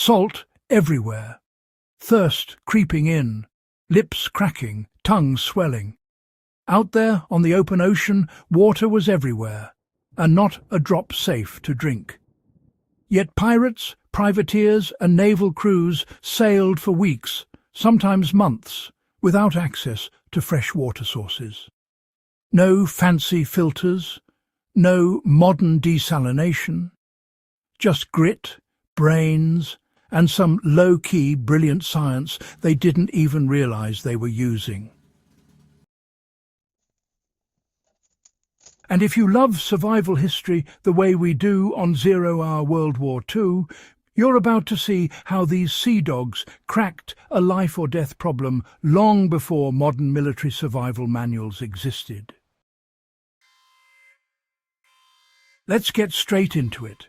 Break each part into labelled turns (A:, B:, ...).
A: Salt everywhere. Thirst creeping in. Lips cracking, tongue swelling. Out there on the open ocean, water was everywhere, and not a drop safe to drink. Yet pirates, privateers and naval crews sailed for weeks, sometimes months, without access to fresh water sources. No fancy filters, no modern desalination, just grit, brains, and some low-key brilliant science they didn't even realize they were using. And if you love survival history the way we do on 0 Hour World War II, you're about to see how these sea dogs cracked a life-or-death problem long before modern military survival manuals existed. Let's get straight into it.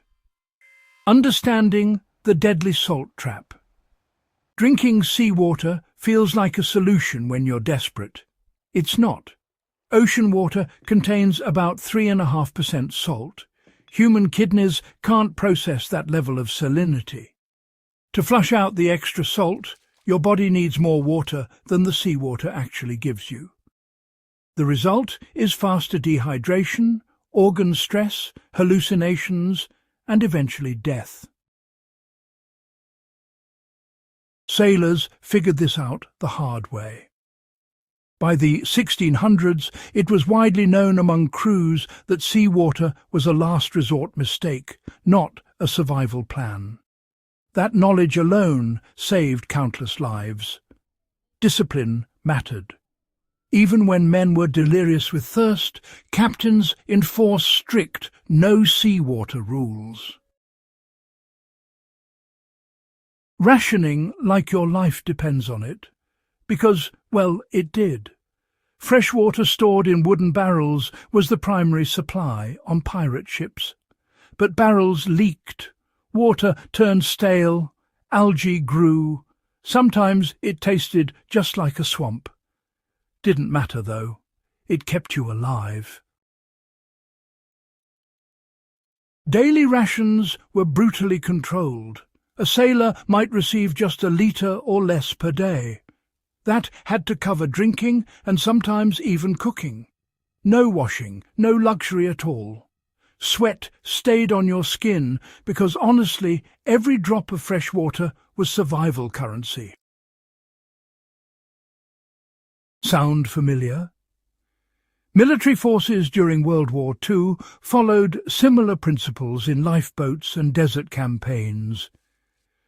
A: Understanding the deadly salt trap. Drinking seawater feels like a solution when you're desperate. It's not. Ocean water contains about 3.5% salt. Human kidneys can't process that level of salinity. To flush out the extra salt, your body needs more water than the seawater actually gives you. The result is faster dehydration, organ stress, hallucinations, and eventually death. Sailors figured this out the hard way. By the 1600s, it was widely known among crews that seawater was a last resort mistake, not a survival plan. That knowledge alone saved countless lives. Discipline mattered. Even when men were delirious with thirst, captains enforced strict no seawater rules. Rationing like your life depends on it, because, well, it did. Fresh water stored in wooden barrels was the primary supply on pirate ships. But barrels leaked, water turned stale, algae grew. Sometimes it tasted just like a swamp. Didn't matter, though. It kept you alive. Daily rations were brutally controlled. A sailor might receive just a litre or less per day. That had to cover drinking and sometimes even cooking. No washing, no luxury at all. Sweat stayed on your skin because, honestly, every drop of fresh water was survival currency. Sound familiar? Military forces during World War II followed similar principles in lifeboats and desert campaigns.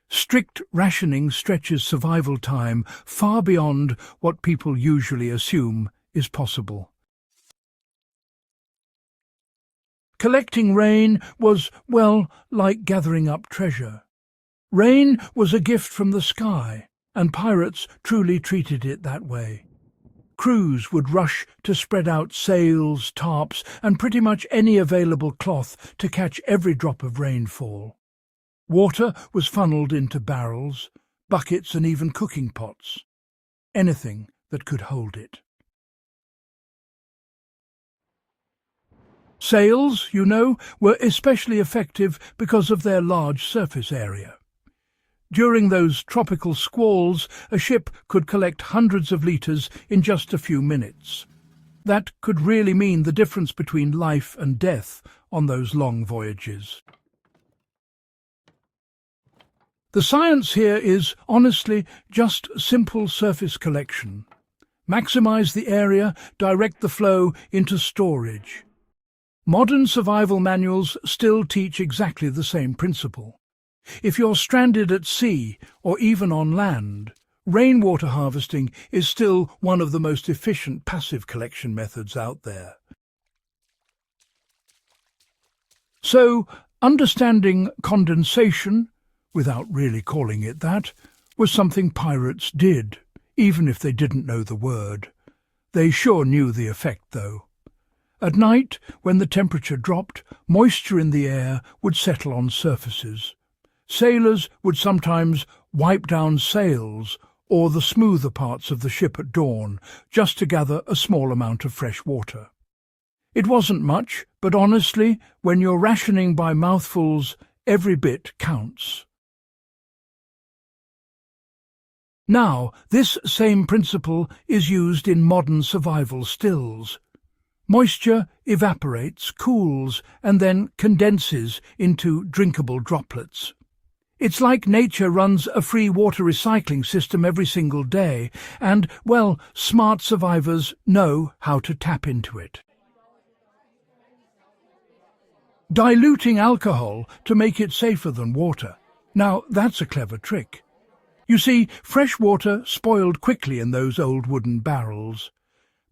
A: Strict rationing stretches survival time far beyond what people usually assume is possible. Collecting rain was, well, like gathering up treasure. Rain was a gift from the sky, and pirates truly treated it that way. Crews would rush to spread out sails, tarps, and pretty much any available cloth to catch every drop of rainfall. Water was funneled into barrels, buckets and even cooking pots. Anything that could hold it. Sails, you know, were especially effective because of their large surface area. During those tropical squalls, a ship could collect hundreds of litres in just a few minutes. That could really mean the difference between life and death on those long voyages. The science here is, honestly, just simple surface collection. Maximize the area, direct the flow into storage. Modern survival manuals still teach exactly the same principle. If you're stranded at sea or even on land, rainwater harvesting is still one of the most efficient passive collection methods out there. So, understanding condensation, without really calling it that, was something pirates did, even if they didn't know the word. They sure knew the effect, though. At night, when the temperature dropped, moisture in the air would settle on surfaces. Sailors would sometimes wipe down sails or the smoother parts of the ship at dawn, just to gather a small amount of fresh water. It wasn't much, but honestly, when you're rationing by mouthfuls, every bit counts. Now, this same principle is used in modern survival stills. Moisture evaporates, cools, and then condenses into drinkable droplets. It's like nature runs a free water recycling system every single day, and, well, smart survivors know how to tap into it. Diluting alcohol to make it safer than water. Now, that's a clever trick. You see, fresh water spoiled quickly in those old wooden barrels.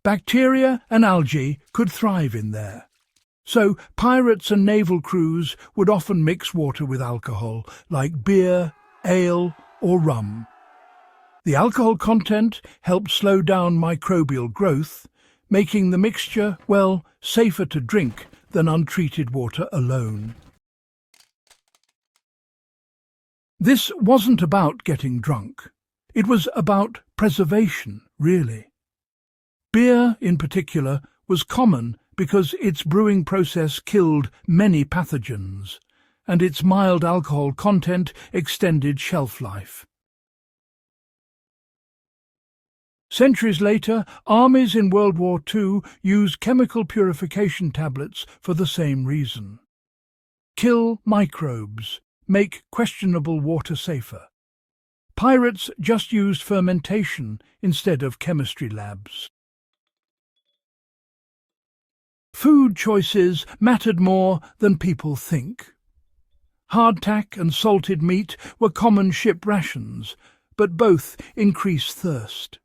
A: Bacteria and algae could thrive in there. So pirates and naval crews would often mix water with alcohol, like beer, ale, or rum. The alcohol content helped slow down microbial growth, making the mixture, well, safer to drink than untreated water alone. This wasn't about getting drunk. It was about preservation, really. Beer, in particular, was common because its brewing process killed many pathogens, and its mild alcohol content extended shelf life. Centuries later, armies in World War II used chemical purification tablets for the same reason. Kill microbes, make questionable water safer. Pirates just used fermentation instead of chemistry labs. Food choices mattered more than people think. Hardtack and salted meat were common ship rations, but both increased thirst.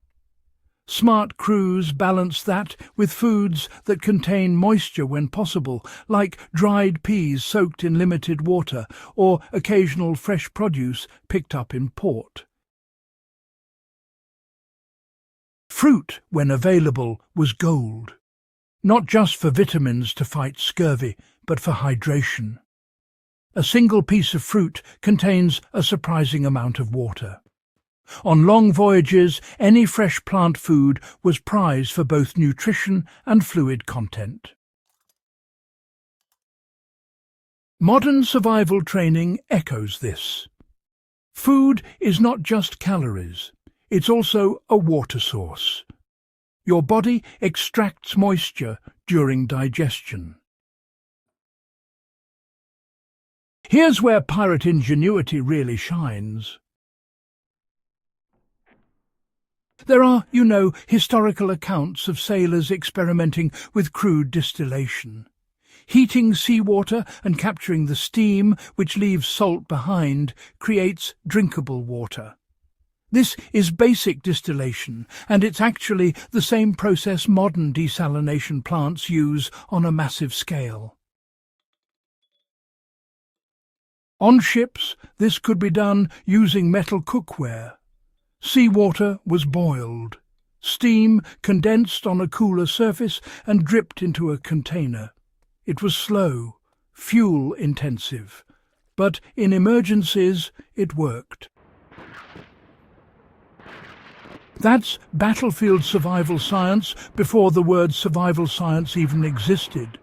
A: Smart crews balanced that with foods that contain moisture when possible, like dried peas soaked in limited water or occasional fresh produce picked up in port. Fruit, when available, was gold. Not just for vitamins to fight scurvy, but for hydration. A single piece of fruit contains a surprising amount of water. On long voyages, any fresh plant food was prized for both nutrition and fluid content. Modern survival training echoes this. Food is not just calories, it's also a water source. Your body extracts moisture during digestion. Here's where pirate ingenuity really shines. There are, historical accounts of sailors experimenting with crude distillation. Heating seawater and capturing the steam, which leaves salt behind, creates drinkable water. This is basic distillation, and it's actually the same process modern desalination plants use on a massive scale. On ships, this could be done using metal cookware. Seawater was boiled. Steam condensed on a cooler surface and dripped into a container. It was slow, fuel-intensive, but in emergencies it worked. That's battlefield survival science before the word survival science even existed.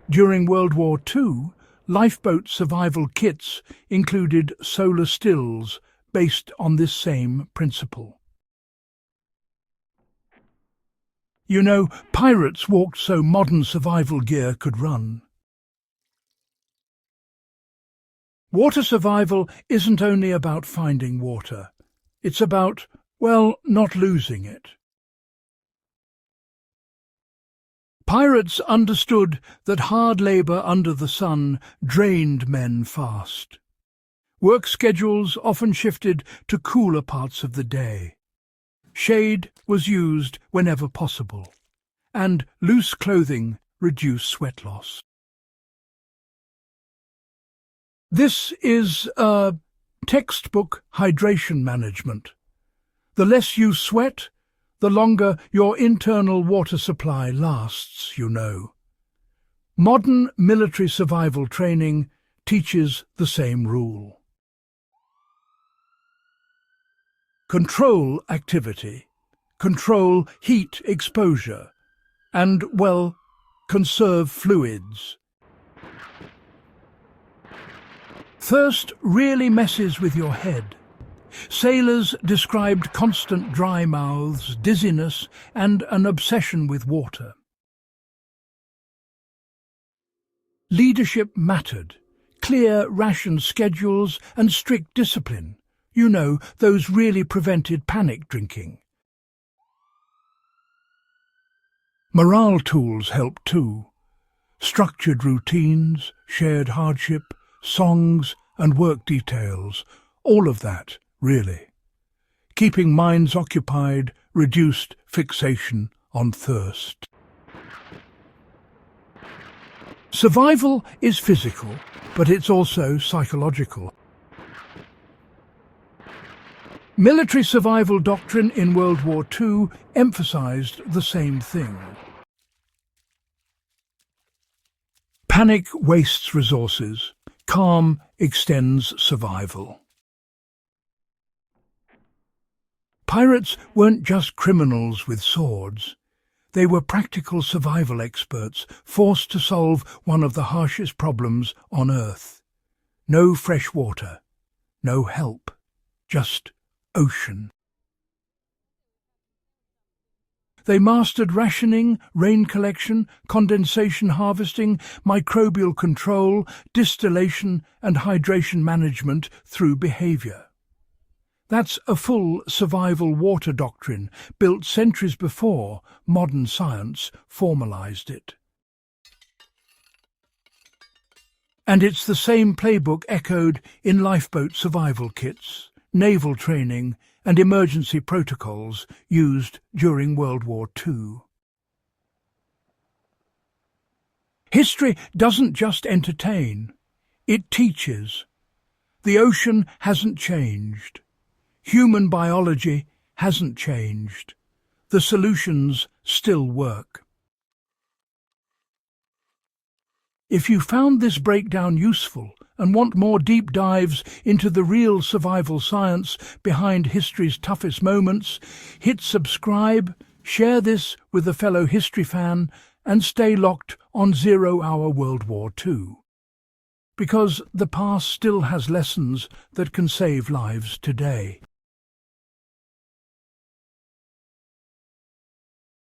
A: During World War II, lifeboat survival kits included solar stills based on this same principle. Pirates walked so modern survival gear could run. Water survival isn't only about finding water. It's about, not losing it. Pirates understood that hard labour under the sun drained men fast. Work schedules often shifted to cooler parts of the day. Shade was used whenever possible, and loose clothing reduced sweat loss. This is textbook hydration management. The less you sweat, the longer your internal water supply lasts, Modern military survival training teaches the same rule. Control activity, control heat exposure, and, conserve fluids. Thirst really messes with your head. Sailors described constant dry mouths, dizziness, and an obsession with water. Leadership mattered. Clear ration schedules and strict discipline. You know, those really prevented panic drinking. Morale tools helped too. Structured routines, shared hardship, songs and work details. All of that, really. Keeping minds occupied reduced fixation on thirst. Survival is physical, but it's also psychological. Military survival doctrine in World War II emphasized the same thing. Panic wastes resources. Calm extends survival. Pirates weren't just criminals with swords. They were practical survival experts, forced to solve one of the harshest problems on Earth. No fresh water, no help, just ocean. They mastered rationing, rain collection, condensation harvesting, microbial control, distillation and hydration management through behavior. That's a full survival water doctrine built centuries before modern science formalized it. And it's the same playbook echoed in lifeboat survival kits, naval training and emergency protocols used during World War II. History doesn't just entertain, it teaches. The ocean hasn't changed. Human biology hasn't changed. The solutions still work. If you found this breakdown useful and want more deep dives into the real survival science behind history's toughest moments, hit subscribe, share this with a fellow history fan, and stay locked on 0 Hour World War II. Because the past still has lessons that can save lives today.